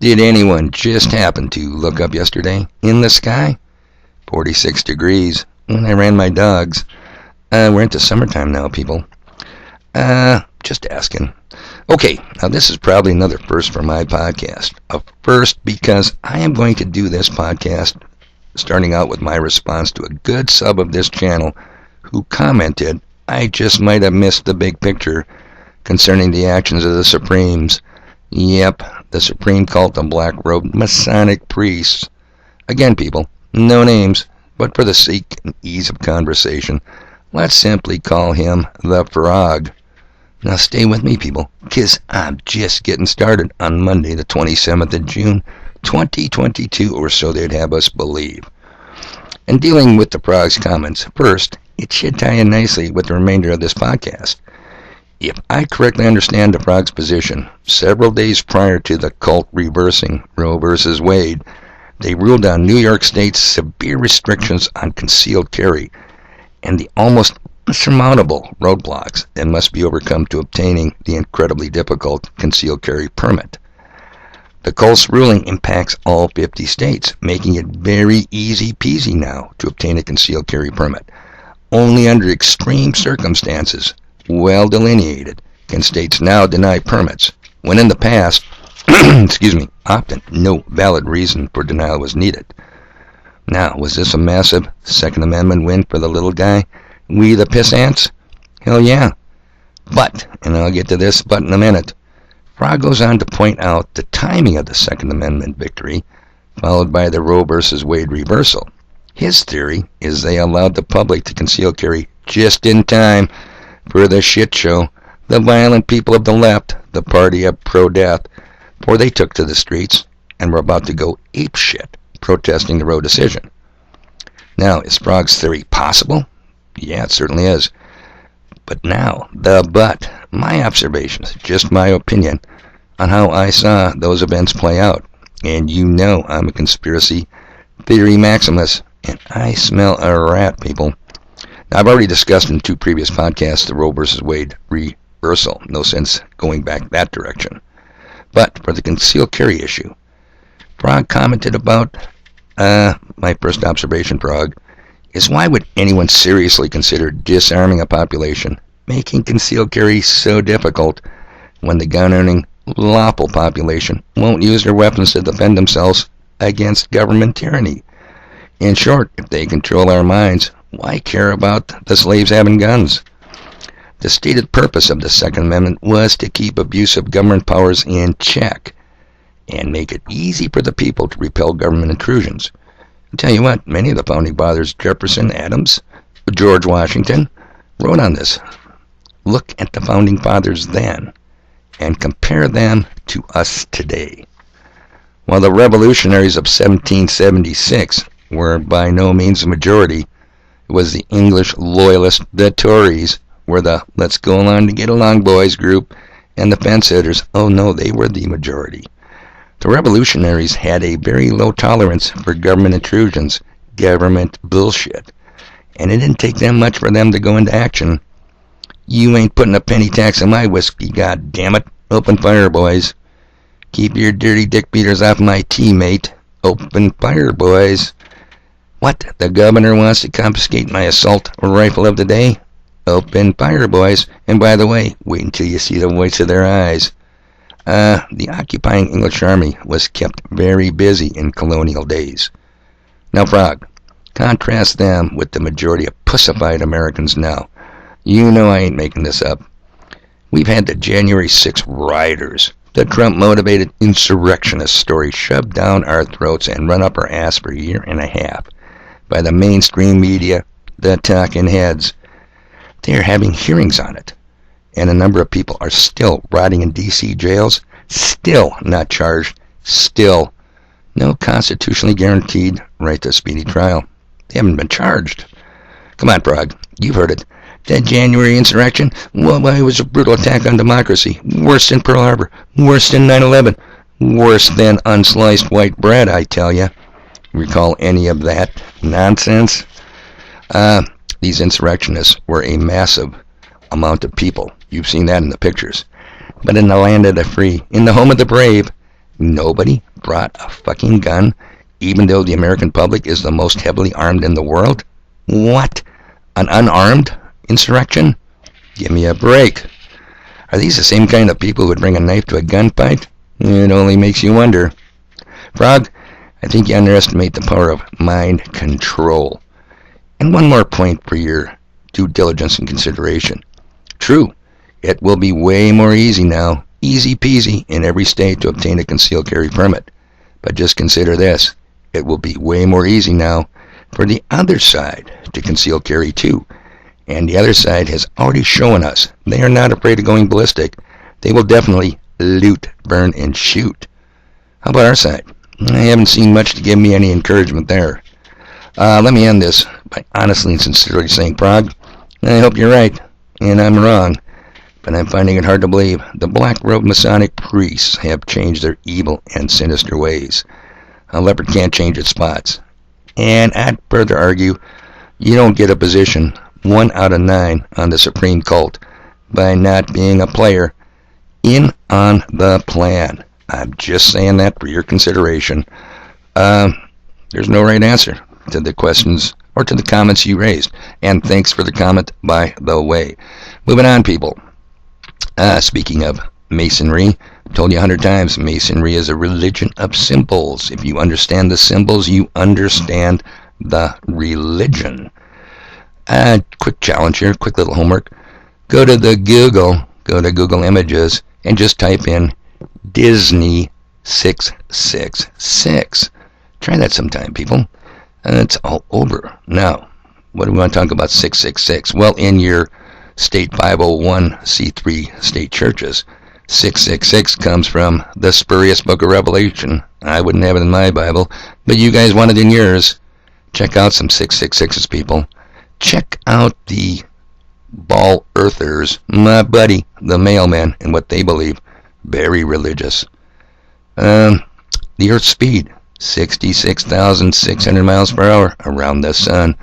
Did anyone just happen to look up yesterday in the sky? 46 degrees when I ran my dogs. We're into summertime now, people. Just asking. Okay, now this is probably another first for my podcast. A first because I am going to do this podcast starting out with my response to a good sub of this channel who commented, I just might have missed the big picture concerning the actions of the Supremes. Yep, the Supreme cult of black-robed Masonic priests. Again, people, no names, but for the sake and ease of conversation, let's simply call him the Frog. Now stay with me, people, because I'm just getting started on Monday the 27th of June, 2022, or so they'd have us believe. And dealing with the Frog's comments, first, it should tie in nicely with the remainder of this podcast. If I correctly understand the Frog's position, several days prior to the cult reversing Roe versus Wade, they ruled on New York State's severe restrictions on concealed carry and the almost insurmountable roadblocks that must be overcome to obtaining the incredibly difficult concealed carry permit. The cult's ruling impacts all 50 states, making it very easy peasy now to obtain a concealed carry permit. Only under extreme circumstances, well delineated, can states now deny permits, when in the past, often no valid reason for denial was needed. Now, was this a massive Second Amendment win for the little guy? We the piss ants? Hell yeah. But, and I'll get to this but in a minute, Frog goes on to point out the timing of the Second Amendment victory, followed by the Roe versus Wade reversal. His theory is they allowed the public to conceal carry just in time for the shit show the violent people of the left, the party of pro-death, for they took to the streets and were about to go apeshit protesting the Roe decision. Now, is Frog's theory possible? Yeah, it certainly is. But now, my observations, just my opinion on how I saw those events play out. And you know I'm a conspiracy theory maximus, and I smell a rat, people. Now, I've already discussed in 2 previous podcasts the Roe versus Wade reversal. No sense going back that direction. But for the concealed carry issue, Frog commented about, my first observation, Frog, is why would anyone seriously consider disarming a population, making concealed carry so difficult, when the gun-earning, lawful population won't use their weapons to defend themselves against government tyranny? In short, if they control our minds, why care about the slaves having guns? The stated purpose of the Second Amendment was to keep abusive government powers in check and make it easy for the people to repel government intrusions. I'll tell you what, many of the founding fathers, Jefferson, Adams, George Washington, wrote on this. Look at the founding fathers then and compare them to us today. While the revolutionaries of 1776 were by no means a majority, it was the English loyalists, the Tories, were the let's go along to get along boys group, and the fence sitters, oh no, they were the majority. The revolutionaries had a very low tolerance for government intrusions, government bullshit, and it didn't take them much for them to go into action. You ain't putting a penny tax on my whiskey, god damn it. Open fire, boys. Keep your dirty dick beaters off my tea, mate. Open fire, boys. What? The governor wants to confiscate my assault rifle of the day? Open fire, boys. And by the way, wait until you see the whites of their eyes. The occupying English army was kept very busy in colonial days. Now, Frog, contrast them with the majority of pussified Americans now. You know I ain't making this up. We've had the January 6th rioters, the Trump-motivated insurrectionist story shoved down our throats and run up our ass for a year and a half by the mainstream media, the talking heads. They're having hearings on it, and a number of people are still rotting in D.C. jails, still not charged, still no constitutionally guaranteed right to a speedy trial. They haven't been charged. Come on, Frog, you've heard it. That January insurrection, well, it was a brutal attack on democracy. Worse than Pearl Harbor. Worse than 9/11. Worse than unsliced white bread, I tell you. Recall any of that nonsense? These insurrectionists were a massive amount of people. You've seen that in the pictures. But in the land of the free, in the home of the brave, nobody brought a fucking gun, even though the American public is the most heavily armed in the world? What? An unarmed insurrection? Give me a break. Are these the same kind of people who would bring a knife to a gunfight? It only makes you wonder. Frog, I think you underestimate the power of mind control. And one more point for your due diligence and consideration. True, it will be way more easy now, easy peasy, in every state to obtain a concealed carry permit. But just consider this. It will be way more easy now for the other side to conceal carry too. And the other side has already shown us they are not afraid of going ballistic. They will definitely loot, burn, and shoot. How about our side? I haven't seen much to give me any encouragement there. Let me end this by honestly and sincerely saying, Prague, I hope you're right, and I'm wrong, but I'm finding it hard to believe the black-robed Masonic priests have changed their evil and sinister ways. A leopard can't change its spots. And I'd further argue, you don't get a position 1 out of 9 on the Supreme Cult by not being a player in on the plan. I'm just saying that for your consideration. There's no right answer to the questions or to the comments you raised. And thanks for the comment, by the way. Moving on, people. Speaking of Masonry, I've told you 100 times, Masonry is a religion of symbols. If you understand the symbols, you understand the religion. Quick challenge here, quick little homework. Go to Google Images, and just type in Disney 666. Try that sometime, people. It's all over. Now, what do we want to talk about 666? Well, in your state 501c3 state churches, 666 comes from the spurious book of Revelation. I wouldn't have it in my Bible, but you guys want it in yours. Check out some 666s, people. Check out the ball earthers, my buddy, the mailman, and what they believe. Very religious. The Earth's speed, 66,600 miles per hour around the sun.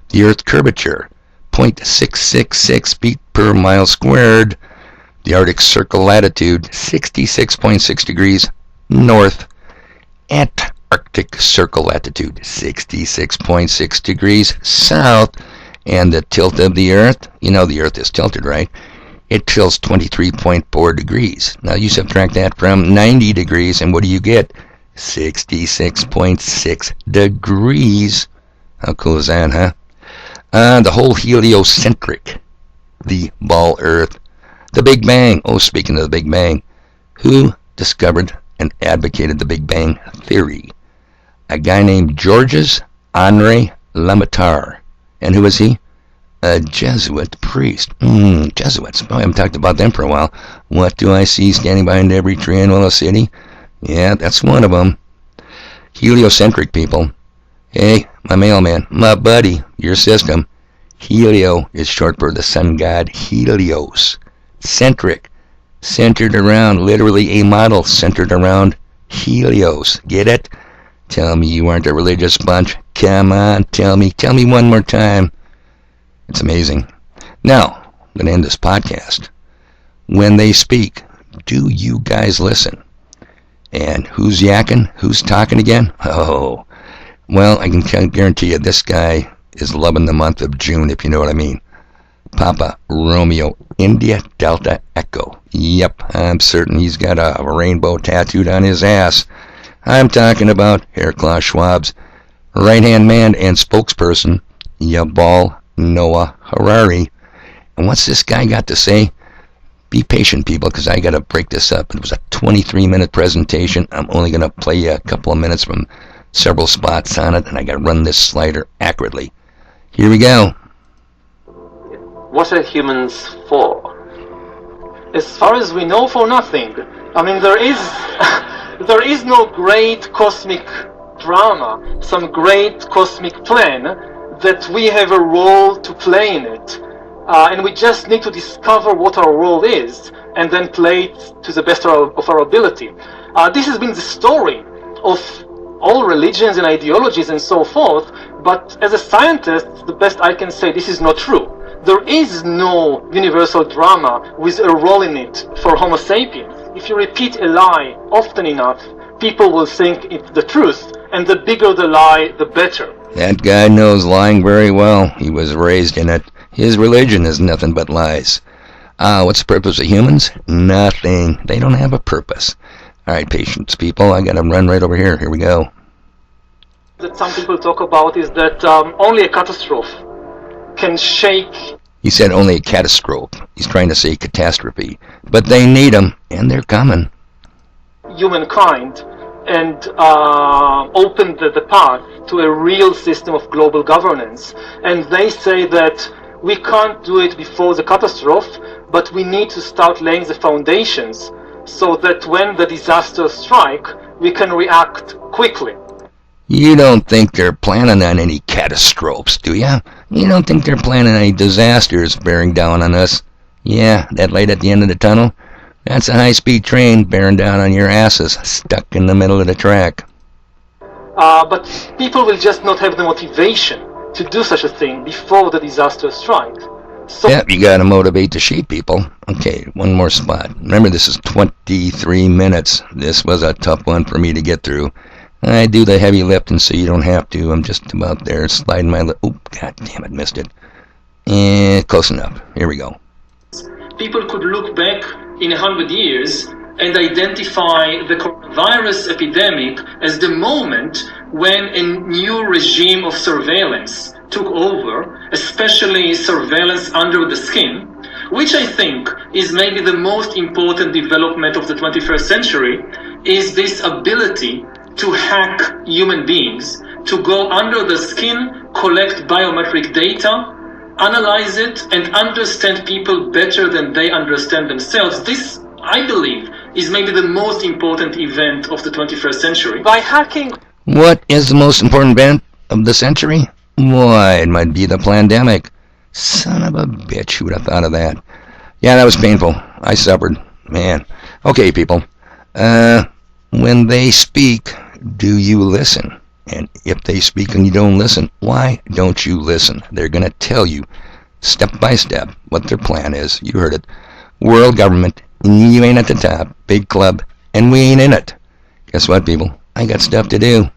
The Earth's curvature, 0.666 feet per mile squared. The Arctic Circle latitude, 66.6 degrees north. Antarctic Circle latitude, 66.6 degrees south. And the tilt of the Earth, you know the Earth is tilted, right? It tilts 23.4 degrees. Now you subtract that from 90 degrees, and what do you get? 66.6 degrees. How cool is that, huh? The whole heliocentric, the ball Earth. The Big Bang. Oh, speaking of the Big Bang, who discovered and advocated the Big Bang Theory? A guy named Georges Henri Lemaître. And who was he? A Jesuit priest. Jesuits. Oh, I haven't talked about them for a while. What do I see standing behind every tree in Willow City? Yeah, that's one of them. Heliocentric people. Hey, my mailman, my buddy, your system. Helio is short for the sun god Helios. Centric. Centered around, literally a model centered around Helios. Get it? Tell me you aren't a religious bunch. Come on, tell me one more time. It's amazing. Now, I'm going to end this podcast. When they speak, do you guys listen? And who's yakking? Who's talking again? Oh, well, I can guarantee you this guy is loving the month of June, if you know what I mean. Papa Romeo, India Delta Echo. Yep, I'm certain he's got a rainbow tattooed on his ass. I'm talking about Herr Klaus Schwab's right-hand man and spokesperson, Yuval Noah Harari. And what's this guy got to say? Be patient, people, because I got to break this up. It was a 23-minute presentation. I'm only going to play you a couple of minutes from several spots on it, and I got to run this slider accurately. Here we go. What are humans for? As far as we know, for nothing. I mean, there is no great cosmic drama, some great cosmic plan that we have a role to play in it. And we just need to discover what our role is and then play it to the best of our ability. This has been the story of all religions and ideologies and so forth, but as a scientist, the best I can say, this is not true. There is no universal drama with a role in it for Homo sapiens. If you repeat a lie often enough, people will think it's the truth, and the bigger the lie, the better. That guy knows lying very well. He was raised in it. His religion is nothing but lies. What's the purpose of humans? Nothing. They don't have a purpose. All right, patience, people. I gotta run right over here. Here we go. That some people talk about is that only a catastrophe can shake. He said only a catastrophe. He's trying to say catastrophe. But they need them, and they're coming. Humankind and open the path to a real system of global governance. And they say that we can't do it before the catastrophe, but we need to start laying the foundations so that when the disasters strike, we can react quickly. You don't think they're planning on any catastrophes, do ya? You don't think they're planning any disasters bearing down on us? Yeah, that light at the end of the tunnel? That's a high-speed train bearing down on your asses, stuck in the middle of the track. But people will just not have the motivation to do such a thing before the disaster strikes. So Yep, you gotta motivate the sheep, people. Okay, one more spot. Remember, this is 23 minutes. This was a tough one for me to get through. I do the heavy lifting so you don't have to. I'm just about there, sliding my lip. Oh, god damn it, missed it. And close enough. Here we go. people could look back in 100 years and identify the coronavirus epidemic as the moment when a new regime of surveillance took over, especially surveillance under the skin, which I think is maybe the most important development of the 21st century, is this ability to hack human beings, to go under the skin, collect biometric data, analyze it, and understand people better than they understand themselves. This, I believe, is maybe the most important event of the 21st century. By hacking... What is the most important event of the century? Why, it might be the pandemic. Son of a bitch, who would have thought of that? Yeah, that was painful. I suffered. Man. Okay, people. When they speak, do you listen? And if they speak and you don't listen, why don't you listen? They're going to tell you, step by step, what their plan is. You heard it. World government, you ain't at the top. Big club, and we ain't in it. Guess what, people? I got stuff to do.